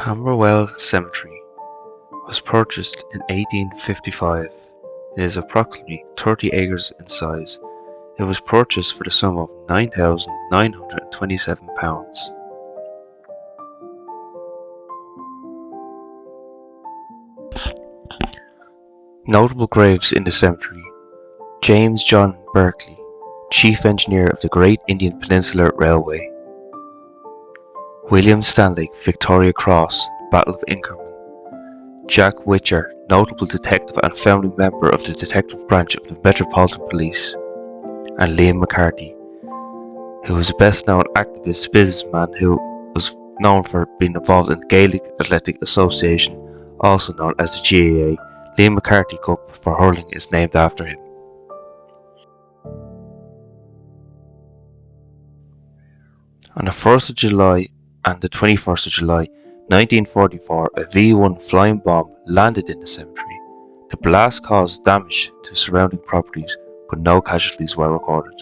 Camberwell Cemetery was purchased in 1855. It is approximately 30 acres in size. It was purchased for the sum of £9,927. Notable graves in the cemetery: James John Berkeley, Chief Engineer of the Great Indian Peninsular Railway; William Stanley, Victoria Cross, Battle of Inkerman; Jack Witcher, notable detective and founding member of the Detective Branch of the Metropolitan Police; and Liam McCarthy, who was a best-known activist businessman who was known for being involved in the Gaelic Athletic Association, also known as the GAA. Liam McCarthy Cup for hurling is named after him. On the 1st of July and the 21st of July 1944, a V-1 flying bomb landed in the cemetery. The blast caused damage to surrounding properties, but no casualties were recorded.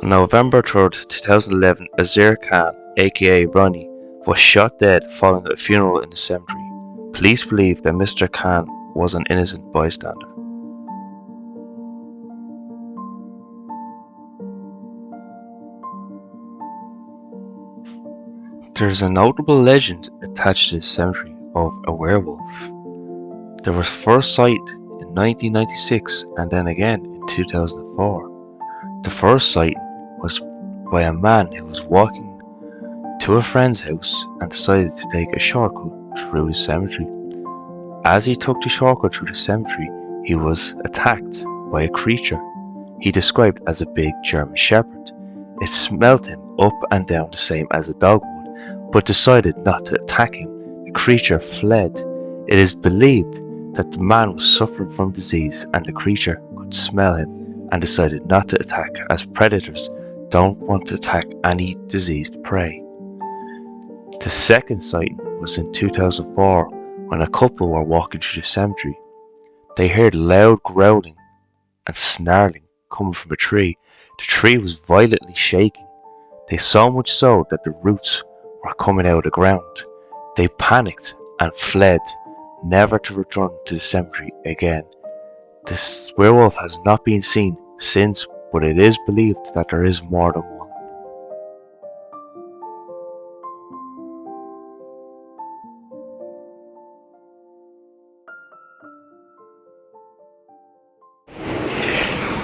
On November 3rd, 2011, Azir Khan, aka Ronnie, was shot dead following a funeral in the cemetery. Police believe that Mr. Khan was an innocent bystander. There is a notable legend attached to this cemetery of a werewolf. There was first sight in 1996 and then again in 2004. The first sighting was by a man who was walking to a friend's house and decided to take a shortcut through the cemetery. As he took the shortcut through the cemetery, he was attacked by a creature he described as a big German Shepherd. It smelt him up and down the same as a dog would, but decided not to attack him. The creature fled. It is believed that the man was suffering from disease and the creature could smell him and decided not to attack, as predators don't want to attack any diseased prey. The second sighting was in 2004 when a couple were walking through the cemetery. They heard loud growling and snarling coming from a tree. The tree was violently shaking. They so much so that the roots were coming out of the ground. They panicked and fled, never to return to the cemetery again. This werewolf has not been seen since, but it is believed that there is more than one.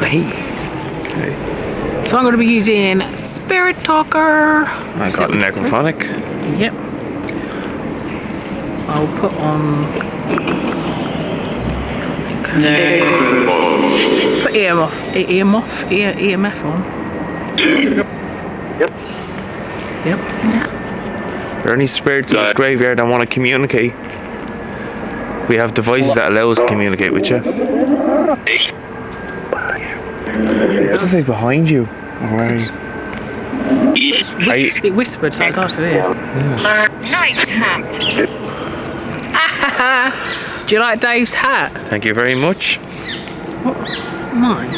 Okay. So I'm going to be using Spirit Talker. I got necrophonic. Yep. I'll put on. Put EMF on. Yep. Are there any spirits in this graveyard that want to communicate? We have devices that allow us to communicate with you. There's something behind you. Where are you? It whispered, so I was out of here. Yeah. Nice hat. Do you like Dave's hat? Thank you very much. What? Mine?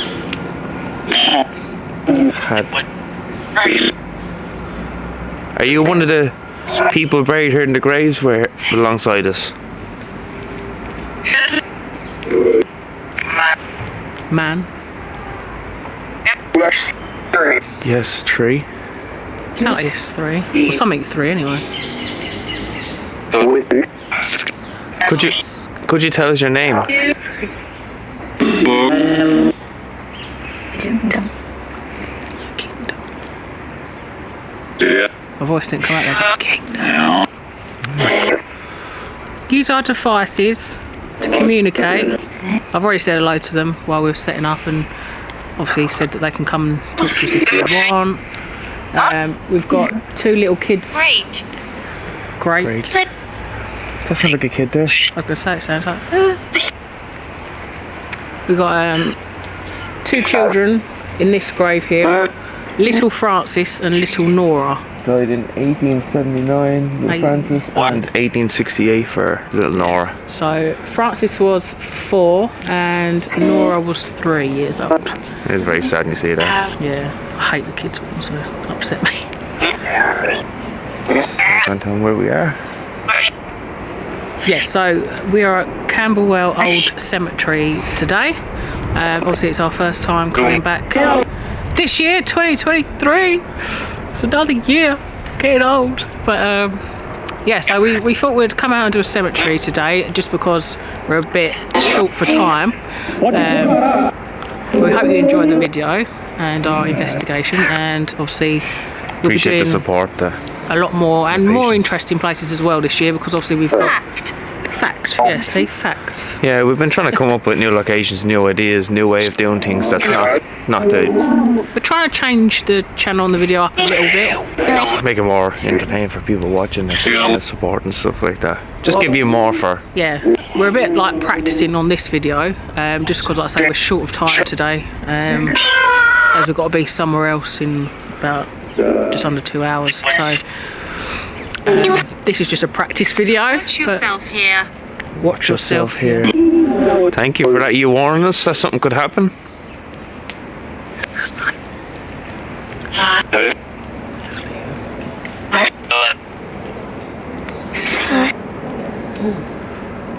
Are you one of the people buried here in the graves where alongside us? Man? Yes, tree. It's not like it's 3. Or something 3 anyway. Could you tell us your name? It's a kingdom. My voice didn't come out there. It's like kingdom. Use our devices to communicate. I've already said hello to them while we were setting up, and obviously said that they can come and talk to us if they want. We've got 2 little kids. Great. That sounds like a kid there. I was going to say, it sounds like. We've got 2 children in this grave here. Little Francis and little Nora. Died in 1879, little Francis, and 1868 for little Nora. So Francis was 4 and Nora was 3 years old. It was very sad to see that. Yeah, I hate the kids ones, they upset me. I can't tell them where we are. Yeah, so we are at Camberwell Old Cemetery today. Obviously it's our first time coming back this year, 2023. It's another year, getting old. But yeah, so we thought we'd come out and do a cemetery today just because we're a bit short for time. We hope you enjoyed the video and our investigation, and obviously we'll Appreciate be the doing support. a lot more and more patience. interesting places as well this year, because obviously we've got yeah, see, facts. Yeah, we've been trying to come up with new locations, new ideas, new way of doing things. That's not the We're trying to change the channel and the video up a little bit. make it more entertaining for people watching and support and stuff like that. Just give you more for. Yeah, we're a bit like practicing on this video, just because, like I say, we're short of time today, as we've got to be somewhere else in about just under 2 hours. So this is just a practice video. Watch yourself here. Watch yourself here. Thank you for that. You warned us that something could happen.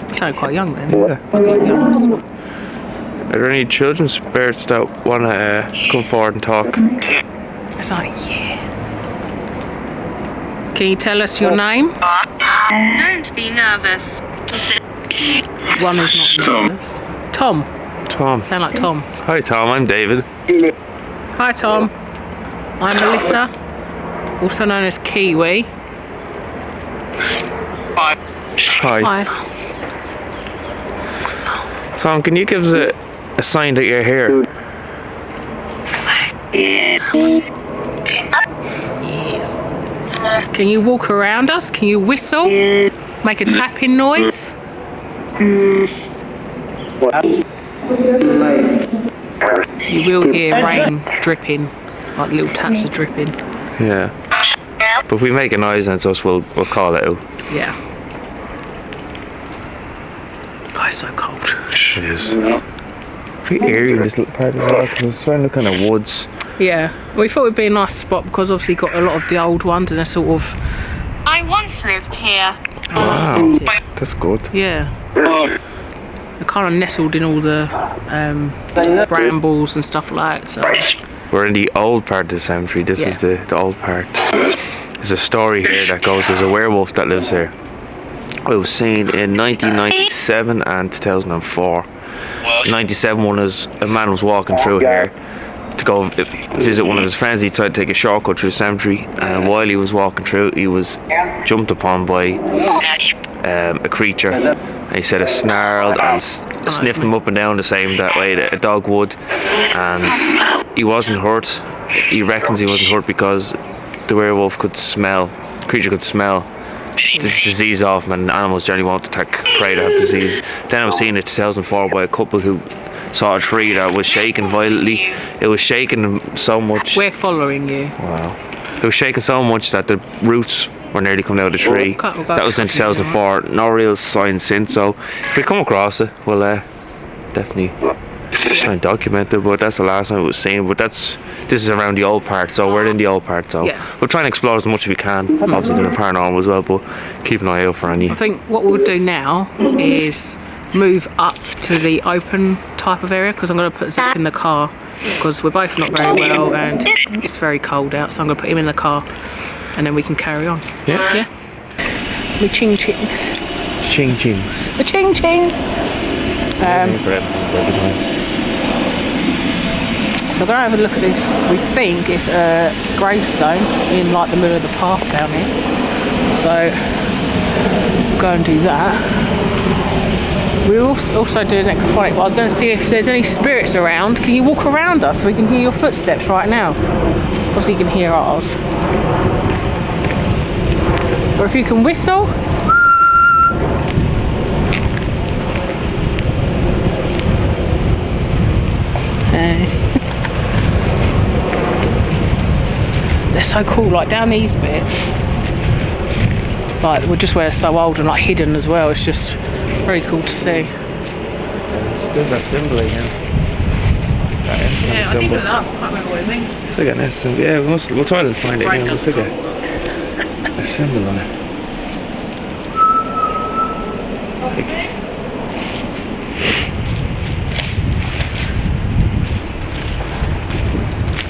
You sound quite young then. Yeah. Like young. Are there any children's spirits that want to come forward and talk? It's like, yeah. Can you tell us your name? Don't be nervous. One is not nervous. Tom. Tom. Sound like Tom. Hi Tom, I'm David. Hi Tom. I'm Melissa, also known as Kiwi. Hi. Hi. Tom, can you give us a sign that you're here? Yes. Can you walk around us? Can you whistle? Make a tapping noise? You will hear rain dripping, like little taps are dripping. Yeah. But if we make a noise and it's us, we'll call it out. Yeah. Oh, it's so cold. It is. Pretty eerie in this little part as well, because it's surrounded kind of woods. Yeah, we thought it'd be a nice spot because obviously got a lot of the old ones and they're sort of. I once lived here. Wow, that's good. Yeah. They're kind of nestled in all the brambles and stuff like that. So. We're in the old part of the cemetery. This is the old part. There's a story here that goes, there's a werewolf that lives here. It was seen in 1997 and 2004. 97 a man was walking through here to go visit one of his friends. He tried to take a shortcut through the cemetery, and while he was walking through, he was jumped upon by a creature. And he said it snarled and sniffed him up and down the same that way that a dog would, and he wasn't hurt. He reckons he wasn't hurt because the werewolf could smell, the creature could smell this disease off him, and animals generally won't attack prey that have disease. Then I was seen in 2004 by a couple who saw a tree that was shaking violently. It was shaking so much. We're following you. Wow. It was shaking so much that the roots were nearly coming out of the tree. That was in 2004. No real signs since, so if we come across it, we'll definitely try and document it, but that's the last time it was seen. But this is around the old part, so we're in the old part, so we'll try and explore as much as we can. Obviously doing the paranormal as well, but keep an eye out for any. I think what we'll do now is move up to the open type of area, because I'm going to put Zach in the car because we're both not very well and it's very cold out, so I'm going to put him in the car and then we can carry on. Yeah. We ching chings. Ching chings. The ching chings. So we're going to have a look at this. We think it's a gravestone in like the middle of the path down here. So we'll go and do that. We're also doing necrophonic, but I was going to see if there's any spirits around. Can you walk around us so we can hear your footsteps right now? Obviously you can hear ours. Or if you can whistle. they're so cool. Like down these bits, like just where they're so old and like hidden as well. It's just very cool to see. There's that symbol again. Yeah, I think it's up. I can't remember what it means. It's like an S symbol. Yeah, we'll try to find it. Right, It's like a symbol on it.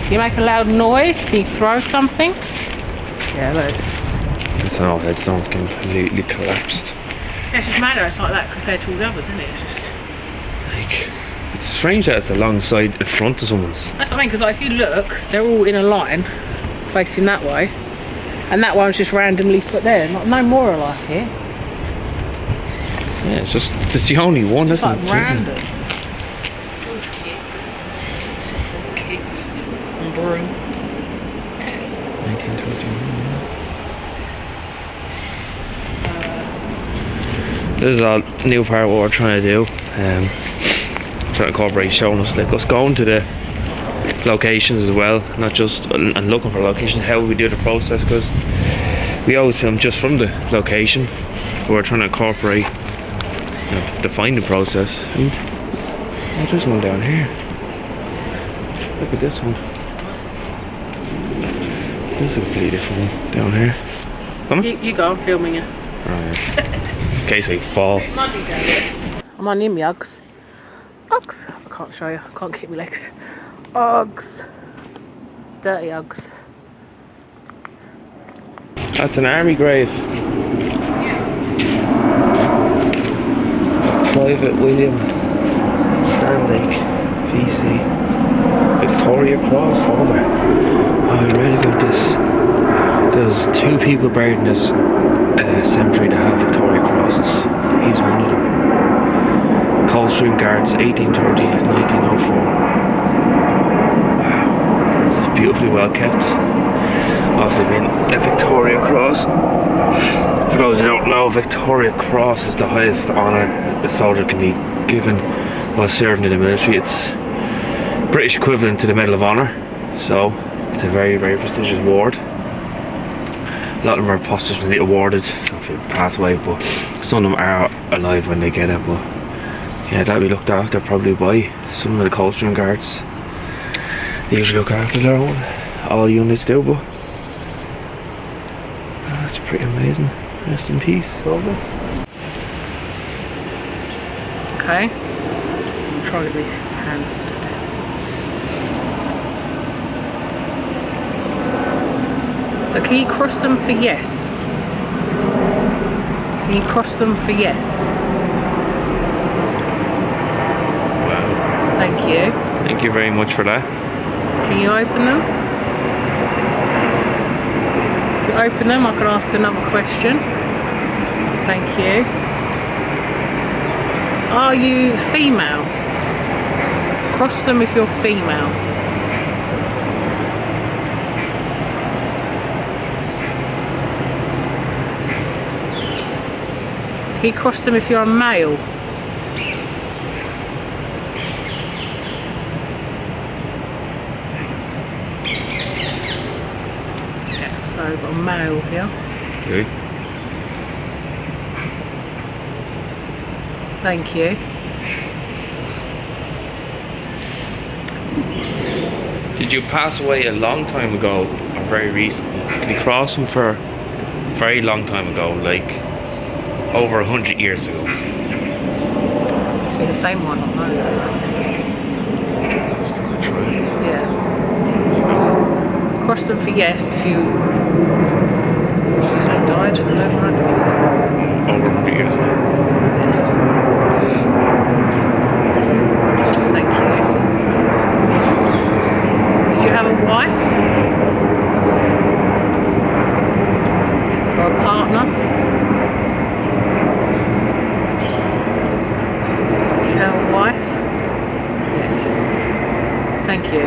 You make a loud noise. Can you throw something? Yeah, look. It's all headstones completely collapsed. Yeah, it's just mad how it's like that compared to all the others, isn't it? It's just Like, it's strange that it's alongside in front of someone's. that's what I mean. Because like, if you look, they're all in a line, facing that way, and that one's just randomly put there. No more are like here. Yeah, it's the only one, It's isn't like it? random. Good kicks. Good kicks. And broom. 1921. This is a new part of what we're trying to do. Trying to incorporate showing us like us going to the locations as well, not just and looking for locations, how we do the process, because we always film just from the location. We're trying to incorporate the finding process. And there's one down here. Look at this one. This is a completely different one down here. You go, I'm filming you. Right. In case I fall. I'm on him, Uggs. Uggs. I can't show you. I can't keep my legs. Uggs. Dirty Uggs. That's an army grave. Private William Stanley, VC. Victoria Cross holder. Oh, I read about this. There's 2 people buried in this cemetery that have Victoria Crosses. He's one of them. Coldstream Guards, 1830 to 1904. Wow, that's beautifully well kept. Obviously been a Victoria Cross. For those who don't know, Victoria Cross is the highest honour a soldier can be given while serving in the military. It's British equivalent to the Medal of Honour, so it's a very, very prestigious award. A lot of them are posthumously awarded, so if you pass away, but some of them are alive when they get it. But yeah, that'll be looked after probably by some of the Coldstream Guards. They usually look after their own. All units do, but that's pretty amazing. Rest in peace, soldier. Okay. So I'm trying to be handstood. So can you cross them for yes? Can you cross them for yes? Wow. Thank you. Thank you very much for that. Can you open them? If you open them, I can ask another question. Thank you. Are you female? Cross them if you're female. Can you cross them if you're a male? Yeah, so I've got a male here. Okay. Thank you. Did you pass away a long time ago or very recently? Can you cross them for a very long time ago, like over 100 years ago? See, they might not know that. Just gonna try. Yeah. Cross them for yes if you. What did you say? Died over 100 years? Over 100 years ago. Yes. Thank you. Did you have a wife? Or a partner? Did you have a wife? Yes. Thank you.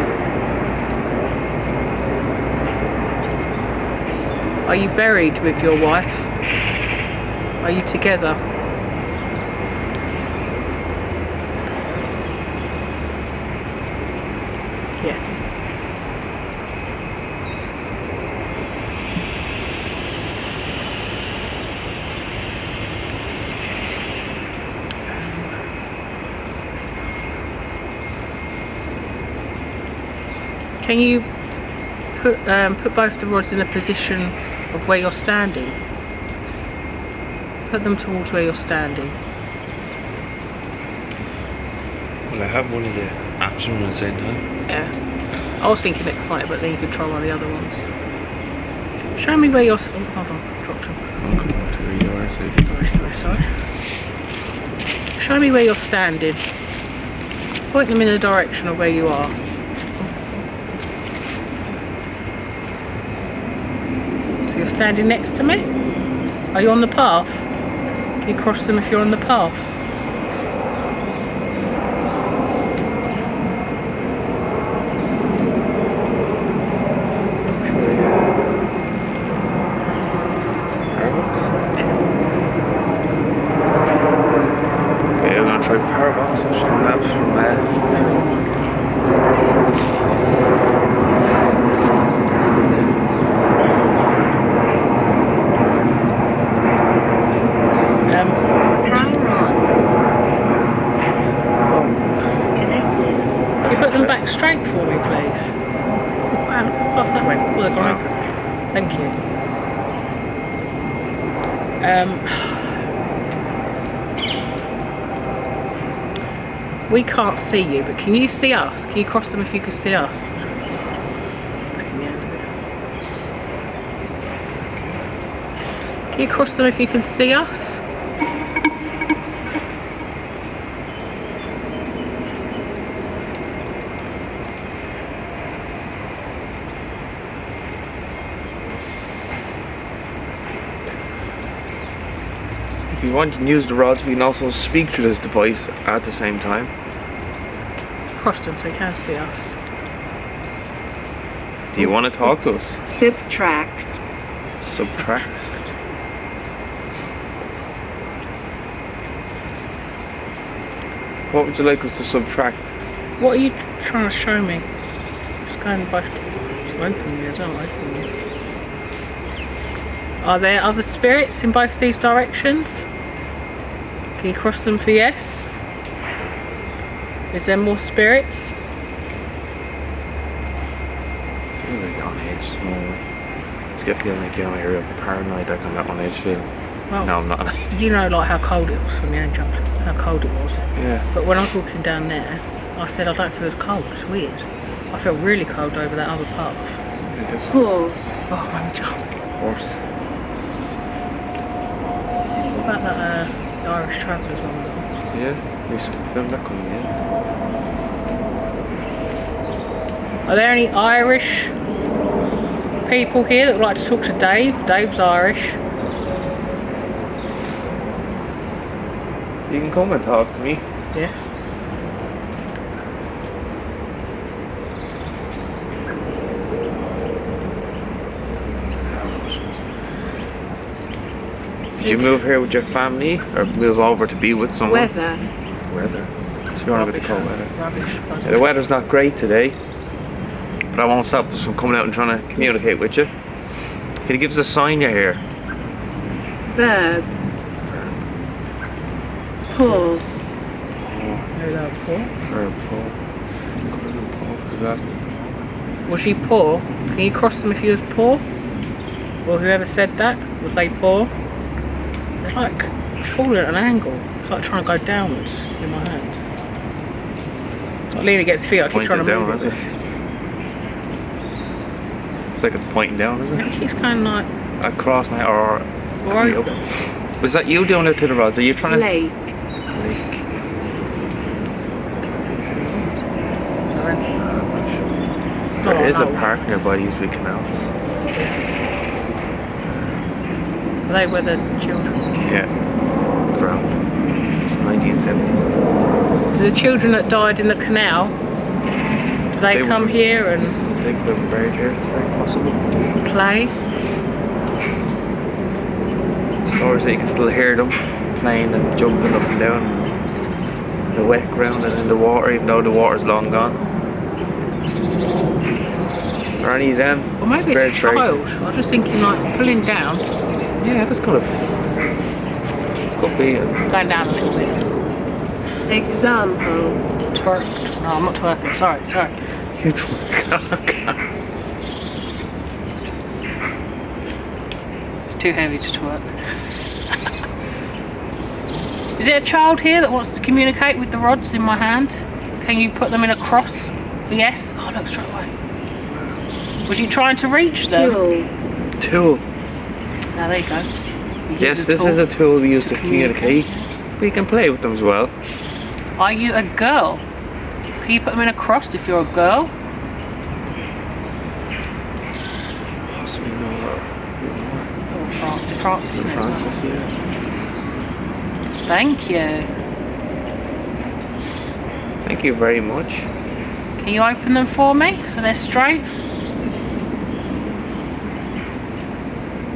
Are you buried with your wife? Are you together? Yes. Can you put both the rods in a position of where you're standing? Put them towards where you're standing. Well, I have one of the apps on at the same time. Yeah. I was thinking it could find it, but then you could try one of the other ones. Show me where you're... Oh, hold on. Dropped them. I'll come up to where you are. Sorry. Show me where you're standing. Point them in the direction of where you are. So you're standing next to me? Are you on the path? Can you cross them if you're on the path? Try Paraboos, I'll show you that from Can you put them back straight for me, please? Wow, look how fast that went. Oh, they're gone open. Thank you. We can't see you, but can you see us? Can you cross them if you could see us? Back in the end of it. Can you cross them if you can see us? If you want, you can use the rods. We can also speak through this device at the same time. Cross them so you can see us. Do you want to talk to us? Subtract. Subtract. What would you like us to subtract? What are you trying to show me? Just going both. Just open me. I don't open me. Are there other spirits in both these directions? Can you cross them for yes? Is there more spirits? I feel like on edge. No. Just get a feeling like you're on real paranoid. I can get on edge feel. Well, No, I'm not. you know, like how cold it was when the end jumped. How cold it was. Yeah. But when I was walking down there, I said I don't feel as cold. It's weird. I felt really cold over that other path. Pause. Oh, my jump. Horse. What about that the Irish Travellers one? Yeah. We used to film that coming in. Are there any Irish people here that would like to talk to Dave? Dave's Irish. You can come and talk to me. Yes. Did you move here with your family or move over to be with someone? Weather. Weather. So you want to call weather? Rubbish. Yeah, the weather's not great today, but I won't stop us from coming out and trying to communicate with you. Can you give us a sign you're here? Verb. Pull. Verb, pull. Was she poor? Can you cross them if you was poor? Or whoever said that, was they poor? They're like falling at an angle. It's like trying to go downwards in my hands. It's like leaning against feet. I keep Pointing trying to down, move it. is it? It's like it's pointing down, isn't It it? keeps kind of like. Across now, or Or was that you doing it to the rods? Are you trying to? Lake. Lake. There is a park nearby that used to be canals. Are they where the children? Yeah. Drowned. It's 1970s. Do the children that died in the canal, do they They come were- here and They could have been buried here. It's very possible. play? Stories that you can still hear them playing and jumping up and down in the wet ground and in the water, even though the water's long gone. Are any of them? Or maybe it's a spirits very- child. I was just thinking like pulling down, Yeah, that's kind of could be. going down a little bit. Example. Twerk. No, I'm not twerking. Sorry. You twerk. It's too heavy to twerk. Is it a child here that wants to communicate with the rods in my hand? Can you put them in a cross for yes? Oh, look, straight away. Was you trying to reach them? Tool. Now there you go. Yes, this is a tool we use to communicate. We can play with them as well. Are you a girl? Can you put them in a cross if you're a girl? Possibly no. Or Francis. isn't it, as well? Francis, yeah. Thank you. Thank you very much. Can you open them for me so they're straight?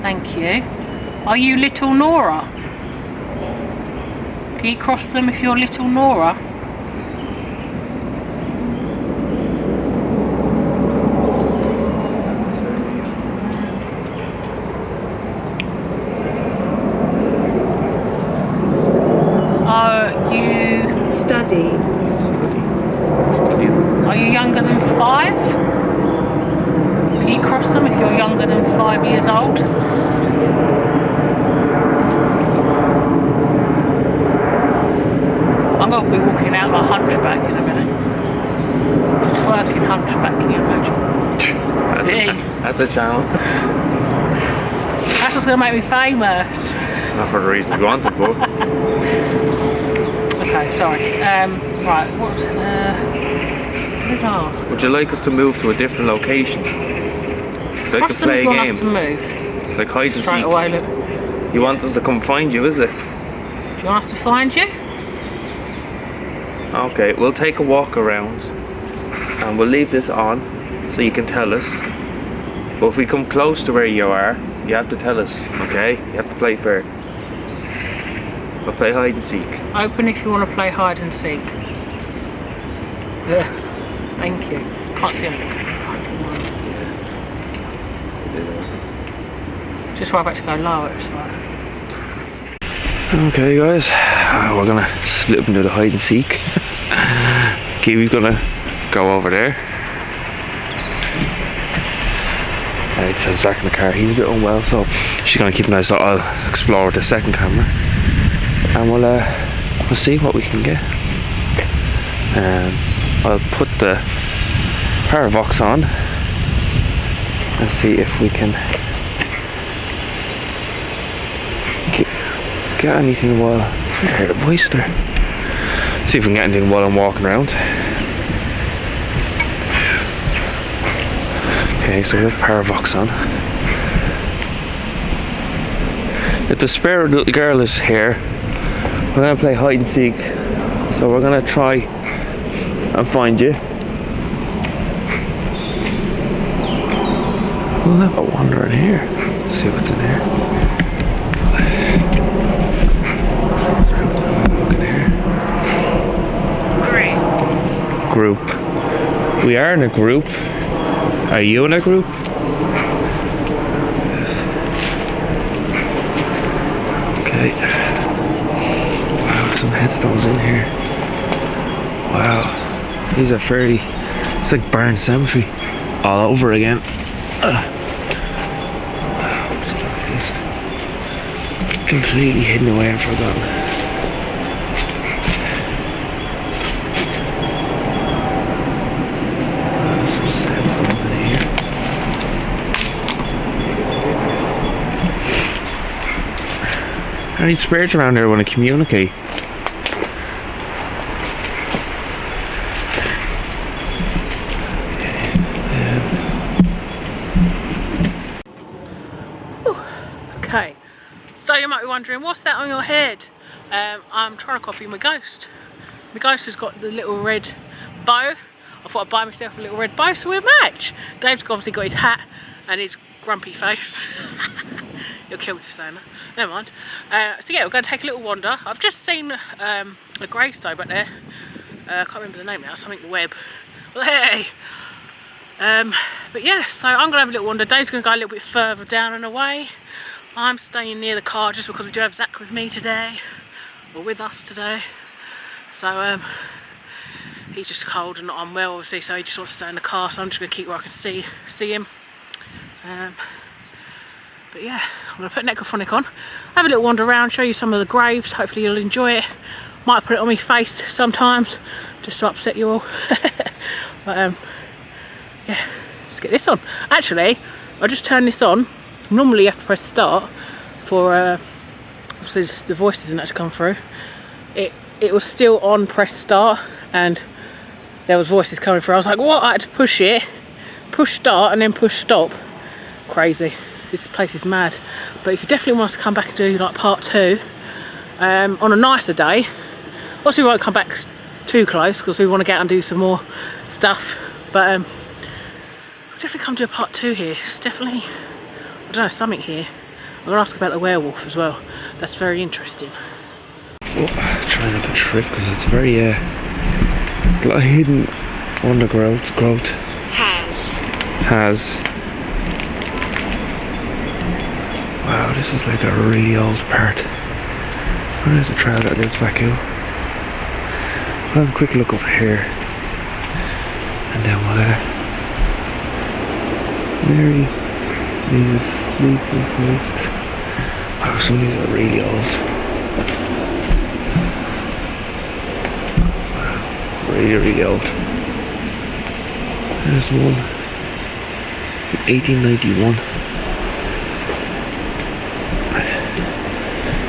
Thank you. Are you little Nora? Can you cross them if you're little Nora? Are you younger than 5? Can you cross them if you're younger than 5 years old? I'm going to be walking out like hunchback in a minute. Twerking hunchback, can you imagine? That's a channel. That's what's going to make me famous. Not for the reason we wanted, but. Okay, sorry. Right, what did I ask? Would you like us to move to a different location? Would you like to play a want game? us to move? Like hide and Straight seek? away, look. You want us to come find you, is it? Do you want us to find you? Okay, we'll take a walk around and we'll leave this on so you can tell us. But if we come close to where you are, you have to tell us, okay? You have to play fair. We'll play hide and seek. Open if you want to play hide and seek. Yeah. Thank you. Can't see anything. Just right back to go lower, it's like. Okay guys, we're gonna split up into the hide and seek. Kiwi's gonna go over there. Alright, so Zach in the car, he's a bit unwell, so she's gonna keep an eye, so I'll explore with the second camera. And we'll see what we can get. I'll put the Paraboos on and see if we can get anything while I heard a voice there. See if we can get anything while I'm walking around. Okay, so we have Paraboos on. If the spare little girl is here, we're gonna play hide and seek. So we're gonna try and find you. We'll have a wander in here. See what's in here. Group. We are in a group. Are you in a group? Okay. Wow, some headstones in here. Wow. These are very. It's like Barn Cemetery all over again. Wow, just look at this. Completely hidden away and forgotten. Any spirits around here want to communicate? Okay, so you might be wondering, what's that on your head? I'm trying to copy my ghost. My ghost has got the little red bow. I thought I'd buy myself a little red bow so we'll match. Dave's obviously got his hat and his grumpy face. You'll kill me for saying that. Never mind. So yeah, we're going to take a little wander. I've just seen a gravestone back there. I can't remember the name now, something the web. Well, hey! But yeah, so I'm going to have a little wander. Dave's going to go a little bit further down and away. I'm staying near the car just because we do have Zach with me today. Or with us today. So he's just cold and not unwell, obviously, so he just wants to stay in the car. So I'm just going to keep where I can see him. But yeah, I'm going to put Necrophonic on, have a little wander around, show you some of the graves. Hopefully you'll enjoy it. Might put it on my face sometimes, just to upset you all. But yeah, let's get this on. Actually, I just turned this on. Normally you have to press start for, obviously the voice doesn't actually come through. It was still on press start, and there was voices coming through. I was like, what? I had to push it, push start and then push stop. Crazy. This place is mad. But if you definitely want us to come back and do like part 2 on a nicer day, obviously we won't come back too close because we want to get out and do some more stuff, but we'll definitely come to a part 2 here. It's definitely, I don't know, something here. I'm going to ask about the werewolf as well. That's very interesting. Oh, try not to trip because it's very a lot of hidden undergrowth. Has. Wow, this is like a really old part. Where is the trail that leads back out? I'll have a quick look over here. And then we'll Mary is sleeping first. Wow, some of these are really old. Wow, really old. There's one. 1891.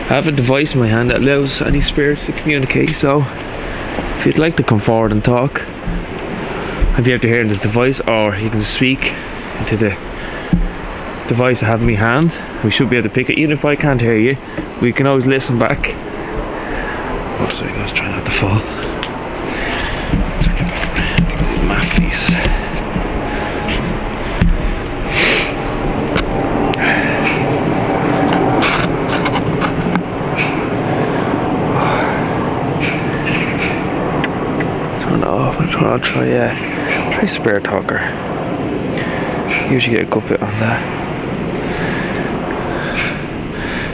I have a device in my hand that allows any spirits to communicate, so if you'd like to come forward and talk, if you have to hear this device, or you can speak into the device I have in my hand, we should be able to pick it. Even if I can't hear you, we can always listen back. Oh, sorry guys, try not to fall. Turn it back around, you can see my face. I'll try Spirit Talker. Usually get a good bit on that.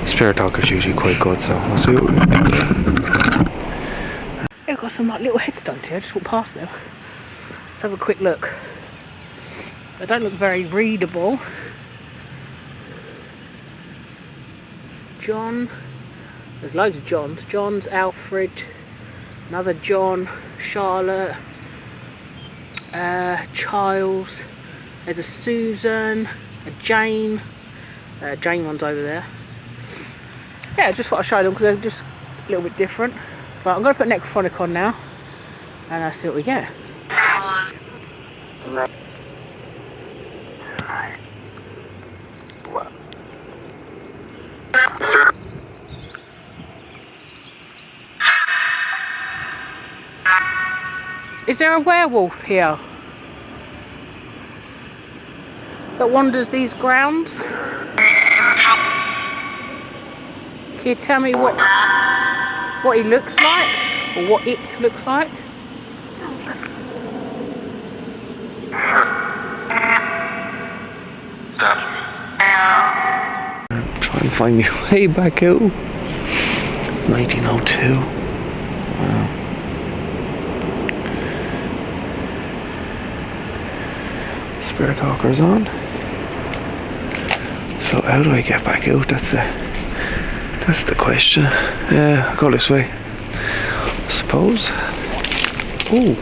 Spirit Talker is usually quite good, so we'll see what we can do. Yeah, we've got some like little headstones here. I just walked past them. Let's have a quick look. They don't look very readable. John. There's loads of Johns. John's, Alfred, another John, Charlotte, Charles. There's a Susan, a Jane. Jane one's over there. Yeah, I just thought I'd show them because they're just a little bit different. But I'm going to put Necrophonic on now and I'll see what we get. Is there a werewolf here that wanders these grounds? Can you tell me what he looks like, or what it looks like? Try and find my way back out. 1902. Wow. Spirit Talker's on. So how do I get back out? That's the question. Yeah, I'll go this way, I suppose. Oh,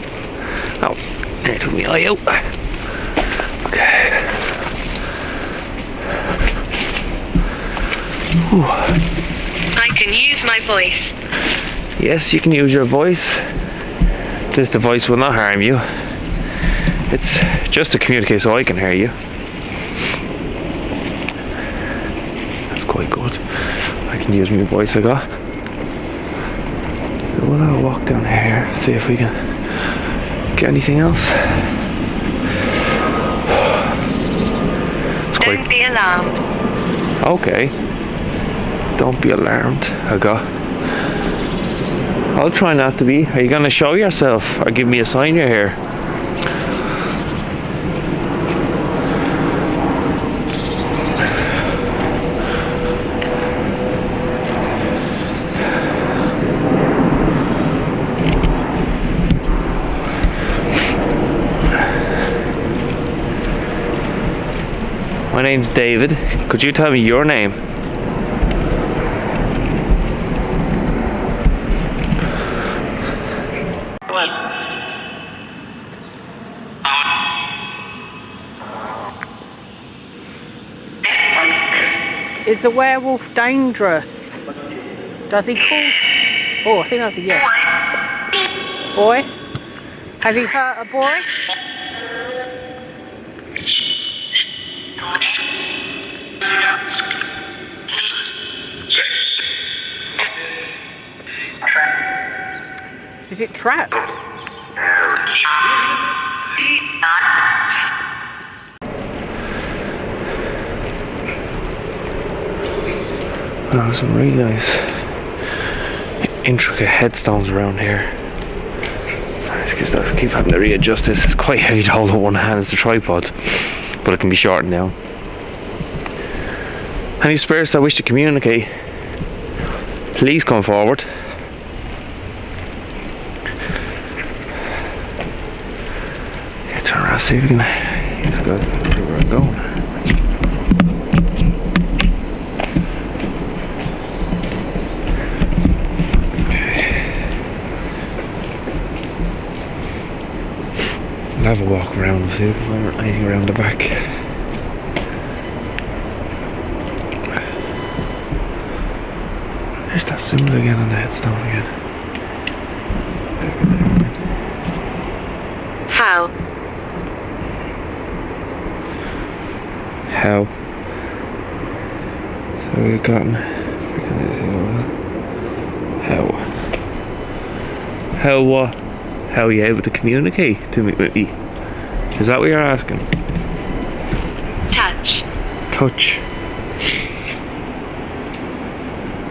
there took me eye out. Okay. Ooh. I can use my voice. Yes, you can use your voice. This device will not harm you. It's just to communicate so I can hear you. That's quite good. I can use my voice I got. So we'll walk down here, see if we can get anything else. It's quite... Don't be alarmed. Okay. Don't be alarmed. I'll try not to be. Are you going to show yourself or give me a sign you're here? My name's David. Could you tell me your name? Is the werewolf dangerous? Does he cause... Oh, I think that's a yes. Boy? Has he hurt a boy? Is it trapped? Oh, some really nice intricate headstones around here. Sorry, excuse me, I keep having to readjust this. It's quite heavy to hold in one hand. It's a tripod, but it can be shortened down. Any spirits that wish to communicate, please come forward. Okay, turn around, see if we can. He's got where we're going. I'll have a walk around and see if there's anything around the back. There's that symbol again on the headstone again. How? How? So we've gotten... How what? How are you able to communicate to me with me? Is that what you're asking? Touch. Touch.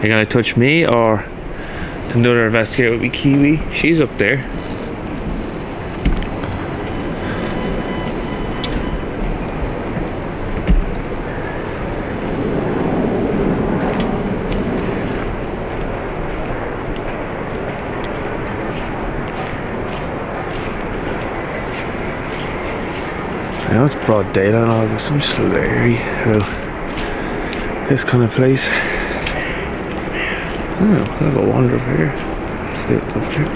You're gonna touch me or another investigator with me, Kiwi? She's up there. I know it's broad daylight and all, but I'm just a little leery about this kind of place. I don't know, I'll have a wander up here. See what's up here.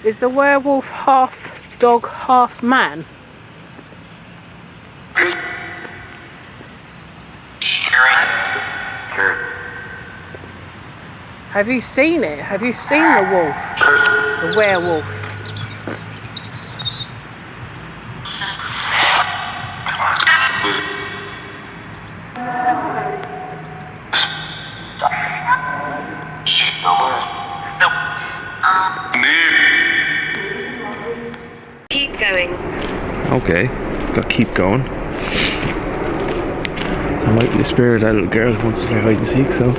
Is the werewolf half dog, half man? Have you seen it? Have you seen the wolf? The werewolf? Keep going. Okay, gotta keep going. I might be the spirit of that little girl who wants to play hide and seek, so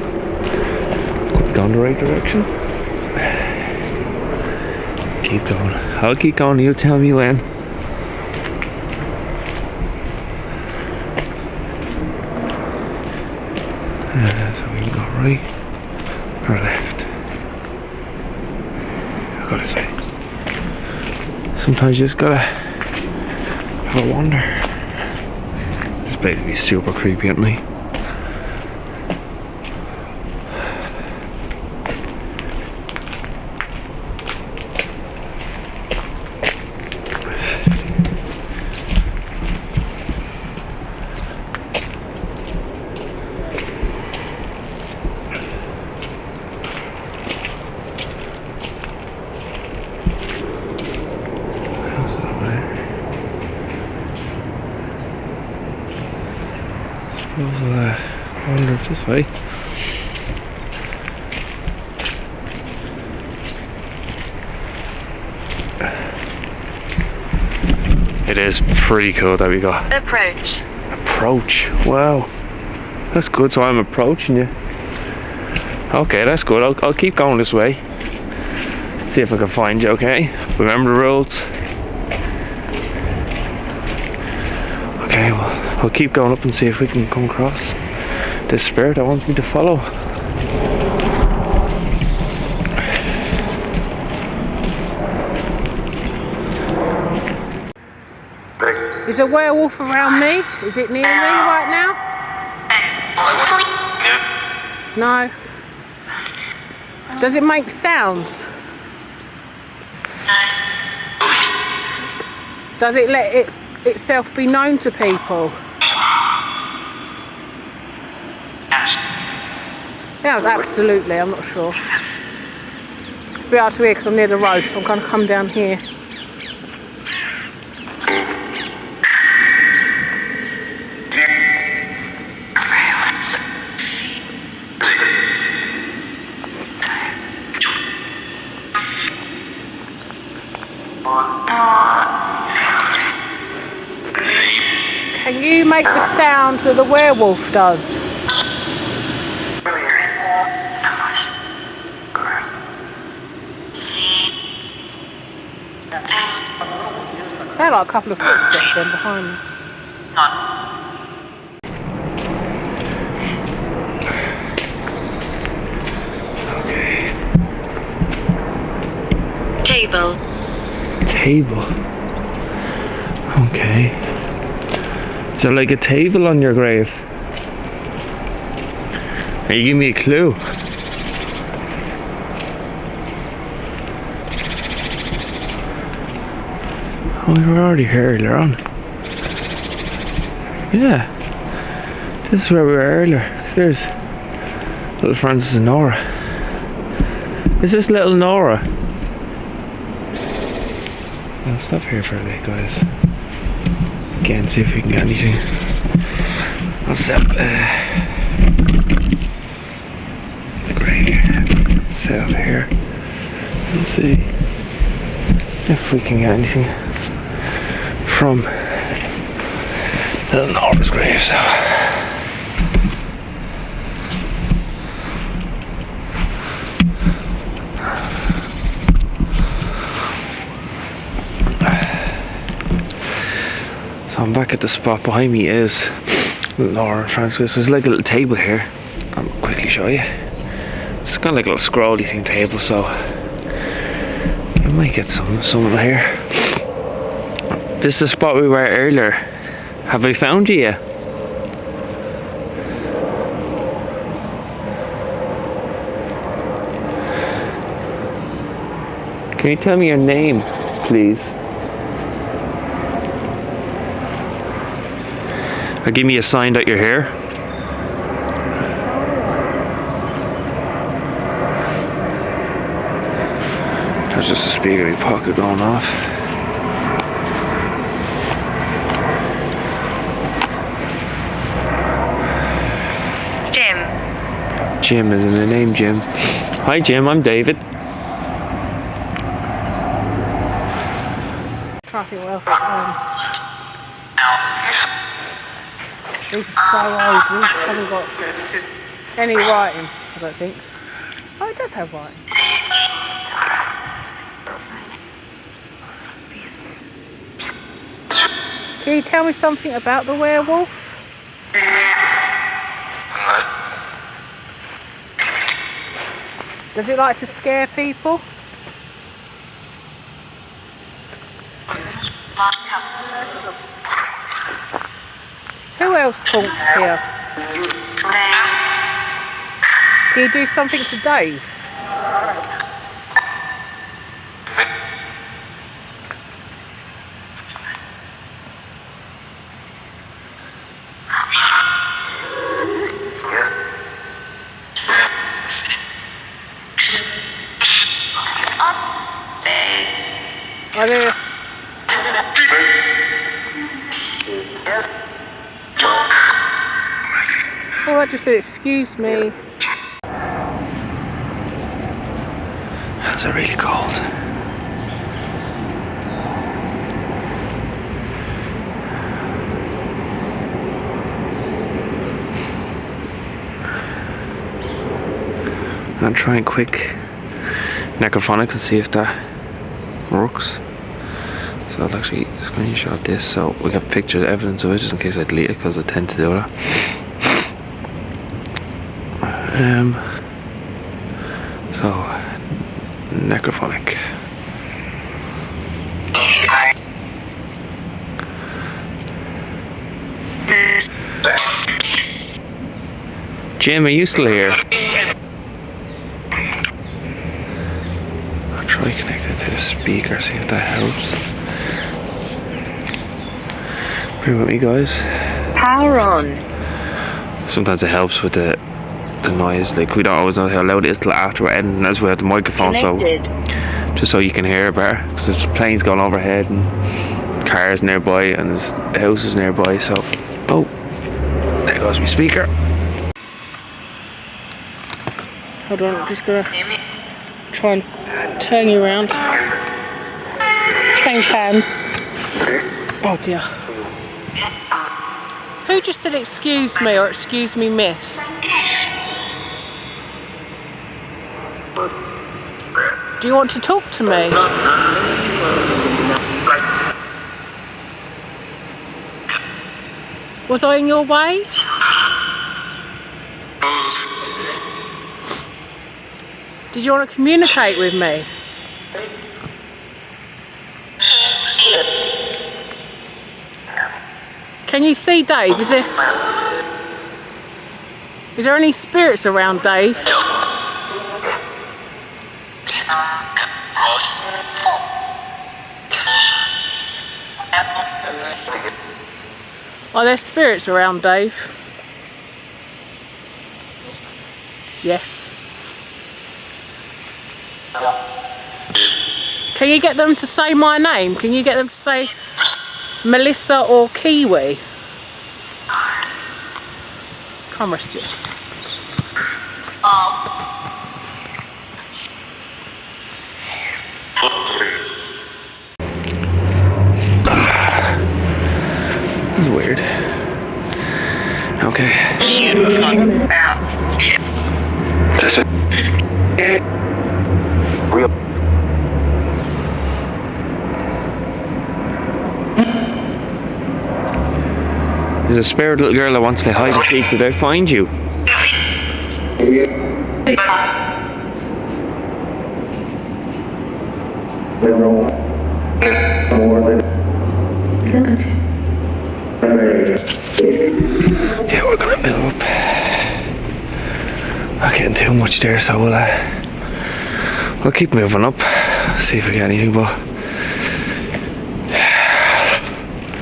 going the right direction. Keep going. I'll keep going, you'll tell me when. So we can go right or left. I gotta say, sometimes you just gotta have a wander. This place can be super creepy at me. We'll wander up this way. It is pretty cool that we got Approach. approach. Wow, that's good. So I'm approaching you. Okay, that's good. I'll keep going this way. See if I can find you, okay? Remember the rules. Okay, well, we'll keep going up and see if we can come across this spirit that wants me to follow. Is a werewolf around me? Is it near me right now? No. Does it make sounds? Does it let itself be known to people? Yeah, absolutely, I'm not sure. It's a bit hard to hear because I'm near the road, so I'm going to come down here. Can you make the sound that the werewolf does? Sound like a couple of footsteps then behind me. Table. Table. Okay. Is there like a table on your grave? Are you giving me a clue? Oh, we were already here earlier on. Yeah. This is where we were earlier. There's little Francis and Nora. Is this little Nora? I'll stop here for a bit, guys. Again, see if we can get anything. I'll set up the grave. Set up here and see if we can get anything from little Nora's grave. So. So I'm back at the spot. Behind me is Laura and Francis. There's like a little table here. I'll quickly show you. It's kind of like a little scrolly thing table, so you might get someone here. This is the spot we were earlier. Have I found you yet? Can you tell me your name, please? Or give me a sign that you're here. There's just a speaker in my pocket going off. Jim. Jim is in the name, Jim. Hi Jim, I'm David. Trying to think what else. These are so old, these haven't got any writing, I don't think. Oh, it does have writing. Can you tell me something about the werewolf? Does it like to scare people? Who else haunts here? Can you do something to Dave? Are there... Oh, I just said, excuse me. Hands are really cold. I'm trying quick necrophonic and see if that works. So I'll actually screenshot this so we got pictures, evidence of it, just in case I delete it, because I tend to do that. So necrophonic. Jim, are you still here? I'll try connect it to the speaker, see if that helps. Bear with me, guys. Power on. Sometimes it helps with the noise. Like, we don't always know how loud it is till after we're editing, as we have the microphone, Connected. so just so you can hear it better. Because there's planes going overhead and cars nearby and there's houses nearby. So, oh, there goes my speaker. Hold on, I'm just gonna try and turn you around. Change hands. Oh dear. Who just said excuse me or excuse me, miss? Do you want to talk to me? Was I in your way? Did you want to communicate with me? Can you see Dave? Is there any spirits around, Dave? Are there spirits around, Dave? Yes. Can you get them to say my name? Can you get them to say Melissa or Kiwi? Come rest you. That's weird. Okay. There's a spirit little girl that wants to play hide and seek. Did I find you? Yeah, we're gonna move up. Not getting too much there, so we'll keep moving up. See if we get anything, but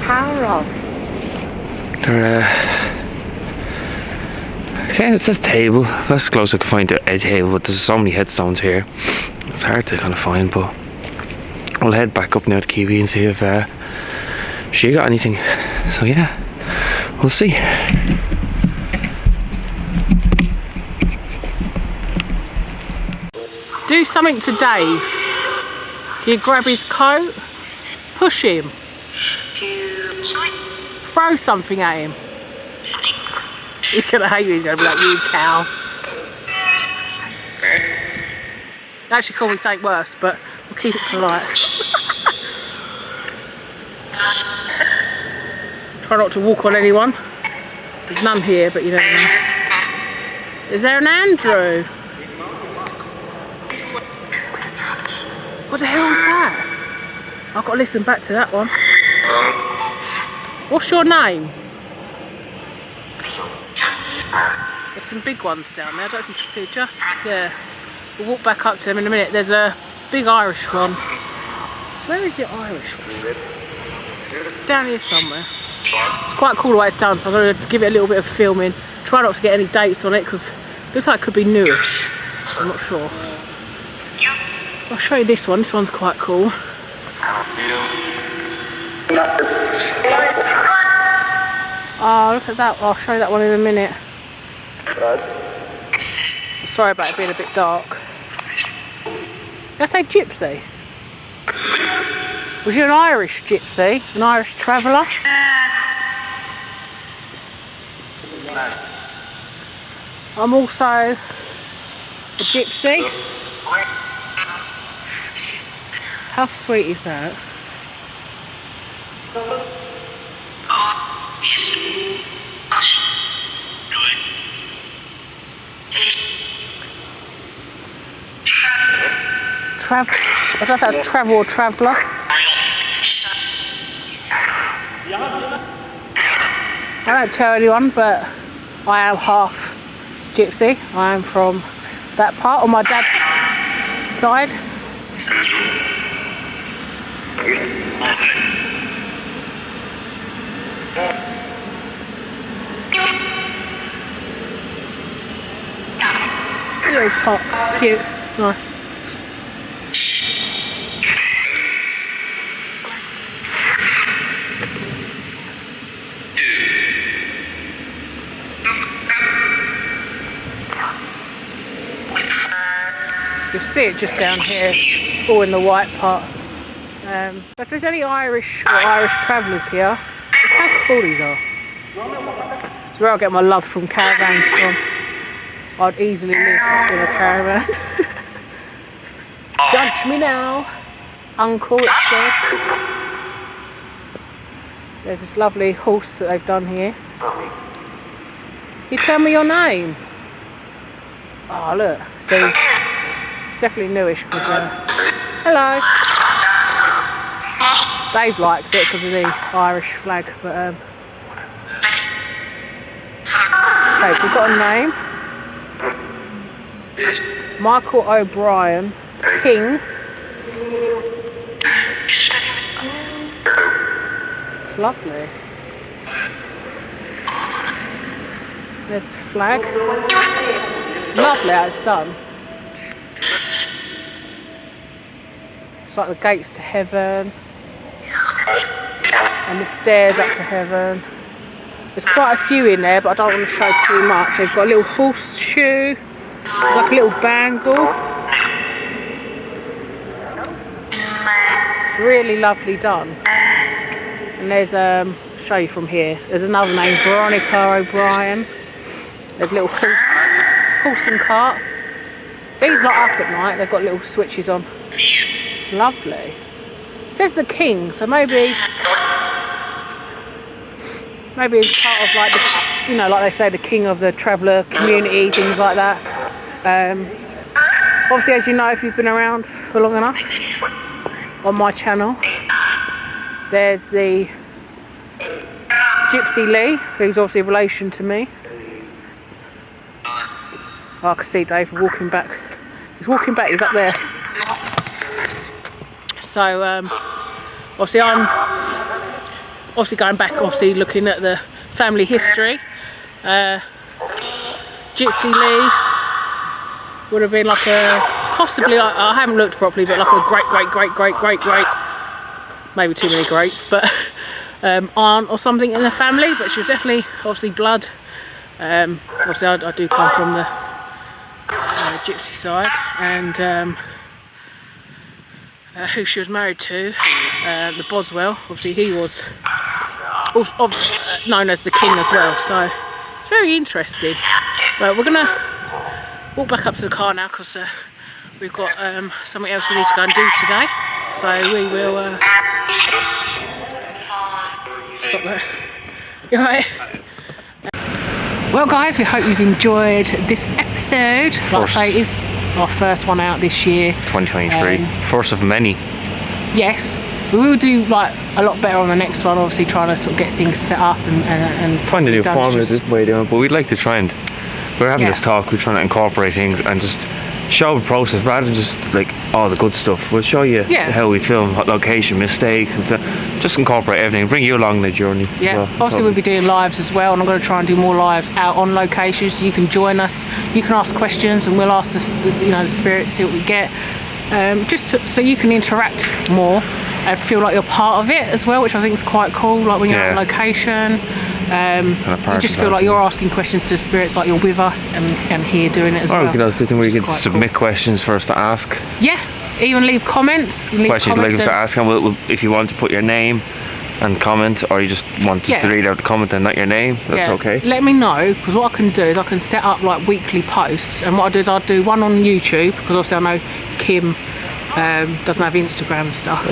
Power on. okay, it's this table. That's as close I can find to a table, but there's so many headstones here. It's hard to kind of find, but we'll head back up now to Kiwi and see if she got anything. So yeah, we'll see. Do something to Dave. Can you grab his coat? Push him. Throw something at him. He's gonna hate you, he's gonna be like, you cow. Actually call me something worse, but we'll keep it polite. Try not to walk on anyone. There's none here, but you don't know. Is there an Andrew? What the hell is that? I've got to listen back to that one. What's your name? There's some big ones down there, I don't know if you can see, just there. We'll walk back up to them in a minute. There's a big Irish one. Where is the Irish one? It's down here somewhere. It's quite cool the way it's done, so I'm going to give it a little bit of filming. Try not to get any dates on it, because it looks like it could be newish. I'm not sure. I'll show you this one. This one's quite cool. Oh, look at that. I'll show you that one in a minute. Sorry about it being a bit dark. Did I say gypsy? Was you an Irish gypsy? An Irish traveller? I'm also a gypsy. How sweet is that? I don't know if that's travel or traveller. I don't tell anyone, but I am half gypsy. I am from that part on my dad's side. Little pot, it's cute, it's nice. You'll see it just down here, all in the white part. But if there's any Irish or Irish travellers here, look how cool these are. It's where I get my love from caravans from. I'd easily live in a caravan. Judge me now, uncle, it says. There's this lovely horse that they've done here. You tell me your name. Oh look, see. It's definitely newish because, hello. Dave likes it because of the Irish flag, but okay, so we've got a name. Michael O'Brien, King. It's lovely. There's the flag. It's lovely how it's done. It's like the gates to heaven and the stairs up to heaven. There's quite a few in there, but I don't want to show too much. They've got a little horseshoe. It's like a little bangle. It's really lovely done. And there's I'll show you from here. There's another name, Veronica O'Brien. There's a little horse and cart. These light up at night. They've got little switches on. It's lovely. It says the king, so maybe it's part of like the, you know, like they say, the king of the traveller community, things like that. Obviously, as you know, if you've been around for long enough on my channel, there's the Gypsy Lee, who's obviously a relation to me. Oh, I can see Dave walking back. He's walking back, he's up there. So, obviously I'm going back, obviously looking at the family history. Gypsy Lee would have been like a, possibly, I haven't looked properly, but like a great, maybe too many greats, but aunt or something in the family, but she was definitely, obviously, blood. Obviously I do come from the gypsy side, and who she was married to, the Boswell, obviously he was known as the king as well, so it's very interesting. But we're gonna walk back up to the car now because we've got something else we need to go and do today, so we will stop there. You alright? Well guys, we hope you've enjoyed this episode. Like I say, it is our first one out this year. 2023. First of many. Yes. We will do like a lot better on the next one, obviously trying to sort of get things set up and find a new formula this way doing, but we'd like to try and, we're having this talk, we're trying to incorporate things and just show the process rather than just like all the good stuff. We'll show you how we film, location, mistakes, and just incorporate everything, bring you along the journey. Yeah, well, obviously we'll be doing lives as well, and I'm going to try and do more lives out on location, so you can join us, you can ask questions and we'll ask the spirits, see what we get, so you can interact more and feel like you're part of it as well, which I think is quite cool, like when you're on location. You just feel like you're asking questions to the spirits, like you're with us and here doing it as well. Or we could also do things where you can submit questions for us to ask. Yeah, even leave comments. Questions you'd like us to ask, and if you want to put your name and comment, or you just want us to read out the comment and not your name, that's okay. Let me know, because what I can do is I can set up like weekly posts, and what I do is I'll do one on YouTube, because obviously I know Kim doesn't have Instagram stuff.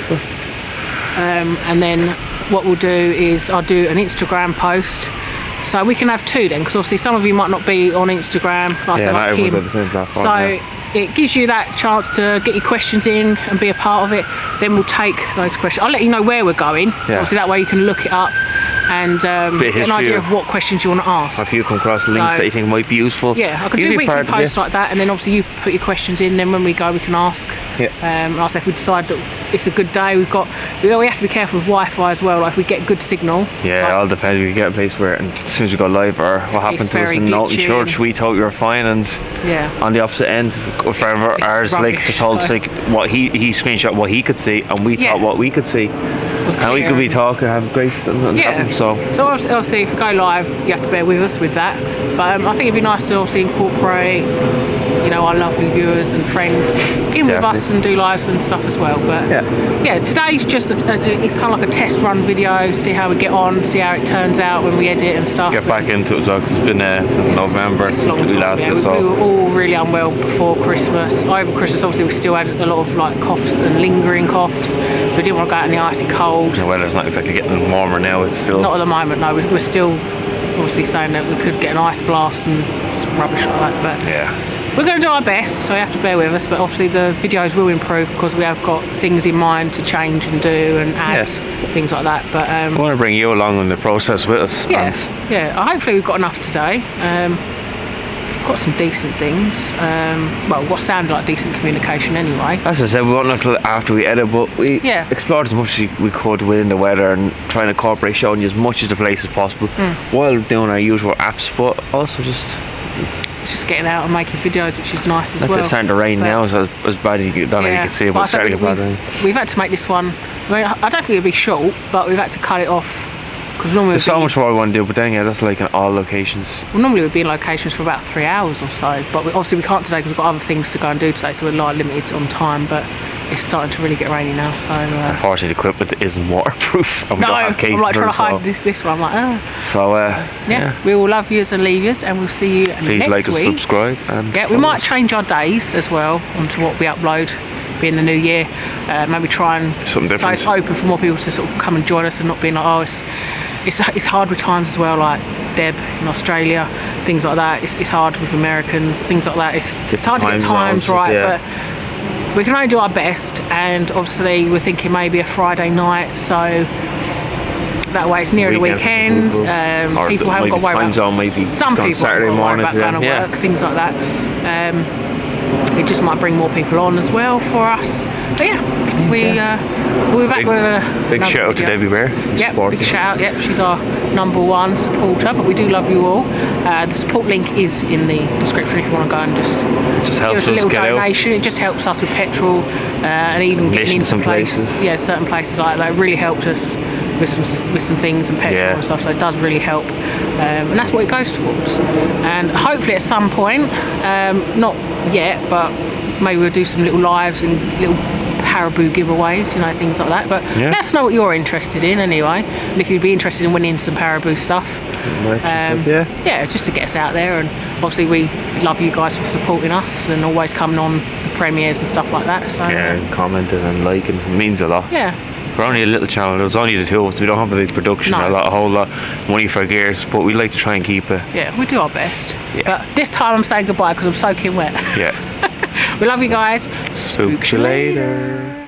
And then what we'll do is I'll do an Instagram post. So we can have two then, because obviously some of you might not be on Instagram, like him. On the same platform, So it gives you that chance to get your questions in and be a part of it. Then we'll take those questions. I'll let you know where we're going. Yeah. Obviously that way you can look it up and get an idea of what questions you want to ask. If you come across links that you think might be useful. Yeah, I could do weekly posts like that, and then obviously you put your questions in, then when we go we can ask. Yeah. And I say if we decide that it's a good day, we have to be careful with Wi-Fi as well, like if we get good signal. Yeah, it all depends. We get a place where, and as soon as we go live, or what happened to us in Norton Church, we thought we were fine, and on the opposite end, forever ours like just told us like what he screenshot what he could see, and we thought what we could see. And we could be talking, have grace and happen, so obviously if we go live you have to bear with us with that, but I think it'd be nice to obviously incorporate our lovely viewers and friends in with us and do lives and stuff as well. But today's just it's kind of like a test run video, see how we get on, see how it turns out when we edit and stuff. Get back into it as well, because it's been since November since we last we were all really unwell before Christmas. Over Christmas obviously we still had a lot of like coughs and lingering coughs, so we didn't want to go out in the icy cold. The weather's not exactly getting warmer now. It's still not at the moment. No, we're still obviously saying that we could get an ice blast and some rubbish like that. But we're going to do our best, so you have to bear with us. But obviously the videos will improve because we have got things in mind to change and do and add things like that. But we want to bring you along in the process with us. Hopefully we've got enough today. Got some decent things. What sounded like decent communication anyway. As I said, we won't until after we edit, but we explored as much as we could within the weather and trying to incorporate showing you as much of the place as possible while doing our usual apps, but also just getting out and making videos, which is nice as well. It's starting to rain now, so as bad as you can see, but it's starting to get bad rain. We've had to make this one. I don't think it'll be short, but we've had to cut it off. There's so much more we want to do, but then that's like in all locations. Well, normally we'd be in locations for about 3 hours or so, but obviously we can't today because we've got other things to go and do today, so we're like limited on time. But it's starting to really get rainy now, so unfortunately the equipment isn't waterproof and we don't have cases. I'm like trying to hide this one. I'm like, So we will love yous and leave yous, and we'll see you please next like week. and subscribe, and we might change our days as well onto what we upload being the new year. Maybe try and something so it's open for more people to sort of come and join us and not being like it's hard with times as well, like Deb in Australia, things like that. It's hard with Americans, things like that. It's hard to get times right, but we can only do our best. And obviously we're thinking maybe a Friday night, so that way it's near the weekend. People haven't got to worry about some people Saturday morning about going to work, things like that. It just might bring more people on as well for us. But we'll be back with a big shout out to Debbie Bear. Big shout out. She's our #1 supporter, but we do love you all. The support link is in the description if you want to go and just give us a little donation. It just helps us with petrol and even getting into some places. Yeah, certain places like that. It really helped us with some things and petrol and stuff, so it does really help, and that's what it goes towards. And hopefully at some point, not yet, but maybe we'll do some little lives and little Paraboo giveaways, things like that. But let us know what you're interested in anyway, and if you'd be interested in winning some Paraboo stuff. Just to get us out there. And obviously we love you guys for supporting us and always coming on the premieres and stuff like that. So and commenting and liking, it means a lot. We're only a little channel. There's only the two of us. We don't have a big production, a whole lot of money for gears, but we like to try and keep it. Yeah, we do our best. But this time I'm saying goodbye because I'm soaking wet. Yeah. We love you guys. Spook you later.